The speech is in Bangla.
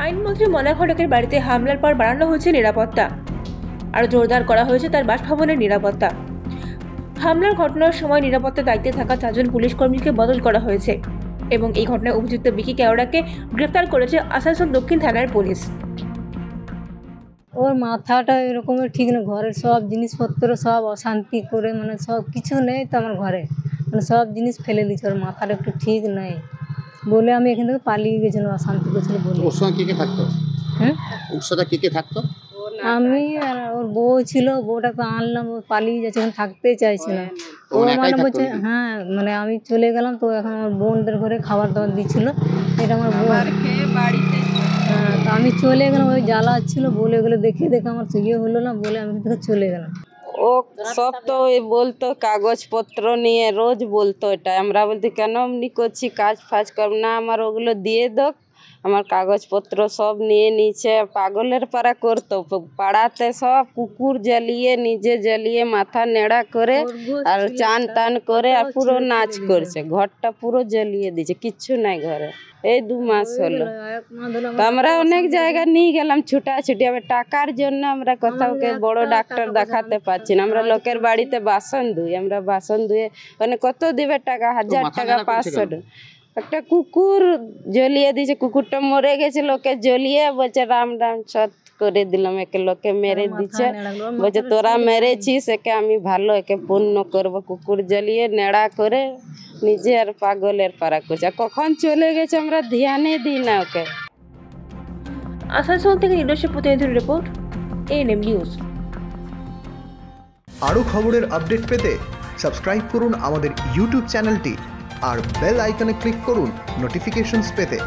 আইনমন্ত্রী মলয় ঘটকের বাড়িতে হামলার পর বাড়ানো হয়েছে নিরাপত্তা, আরও জোরদার করা হয়েছে তার বাসভবনের নিরাপত্তা। হামলার ঘটনার সময় নিরাপত্তার দায়িত্বে থাকা 4 জন পুলিশ কর্মীকে বদল করা হয়েছে এবং এই ঘটনায় অভিযুক্ত বিকি কেওড়াকে গ্রেফতার করেছে আসানসোল দক্ষিণ থানার পুলিশ। ওর মাথাটা এরকমের ঠিক না, ঘরের সব জিনিসপত্র সব অশান্তি করে, মানে সব কিছু নেই তো আমার ঘরে, মানে সব জিনিস ফেলে দিচ্ছে। ওর মাথাটা একটু ঠিক নেই বলে আমি এখান থেকে পালিয়ে গেছিলাম, অশান্তি করছিল বলে। ওর সঙ্গে কে থাকতো? হ্যাঁ, ওর সাথে কে থাকতো? আমি আর ওর বউ ছিল, বউটাকে আনলাম, ও পালিয়ে যাচ্ছে, এখন থাকতেই চাইছে না। ও মানে বলছে হ্যাঁ, মানে আমি চলে গেলাম তো এখন আমার বোনদের ঘরে খাবার দাবার দিচ্ছিল, এটা আমার বোন। হ্যাঁ, তো আমি চলে গেলাম, ওই জ্বালা ছিল বলে গেলে দেখে আমার ইয়ে হলো না বলে আমি থেকে চলে গেলাম। ও সব তো ওই বলতো কাগজপত্র নিয়ে রোজ বলতো, এটা আমরা বলতে কেন এমনি করছি, কাজ ফাজ করব না, আমার ওগুলো দিয়ে দাও, আমার কাগজপত্র সব নিয়ে নিচে পাগলের পাড়া করতো। পাড়াতে সব কুকুর জ্বালিয়ে নিজে জ্বালিয়ে মাথা নেড়া করে আর চান টান করে আর পুরো নাচ করছে, ঘরটা পুরো জ্বালিয়ে দিয়েছে, কিচ্ছু নাই ঘরে। এই 2 মাস হলো তো আমরা অনেক জায়গা নিয়ে গেলাম ছুটাছুটি, আবার টাকার জন্য আমরা কোথাওকে বড় ডাক্তার দেখাতে পারছি না। আমরা লোকের বাড়িতে বাসন ধুই, আমরা বাসন ধুয়ে মানে কত দিবে টাকা, 1000 টাকা 500 টাকা। একটা কুকুর জ্বলিয়ে দিয়েছে, কুকুরটা মরে গেছে, লোকে জ্বলিয়ে বলছে রাম রাম সৎ করে দিলাম, একে লোকে মেরে দিচ্ছে, বলছে তোরা মেরেছিস, একে আমি ভালো একে পূর্ণ করব। কুকুর জ্বলিয়ে নেড়া করে নিজে আর পাগলের পাড়া করছে, কখন চলে গেছে আমরা ধ্যানে দিই না ওকে। আসানসোল থেকে নিজস্ব প্রতিনিধির রিপোর্ট, এএনএম নিউজ। আরও খবরের আপডেট পেতে সাবস্ক্রাইব করুন আমাদের ইউটিউব চ্যানেলটি আর বেল আইকনে ক্লিক করুন নোটিফিকেশনস পেতে।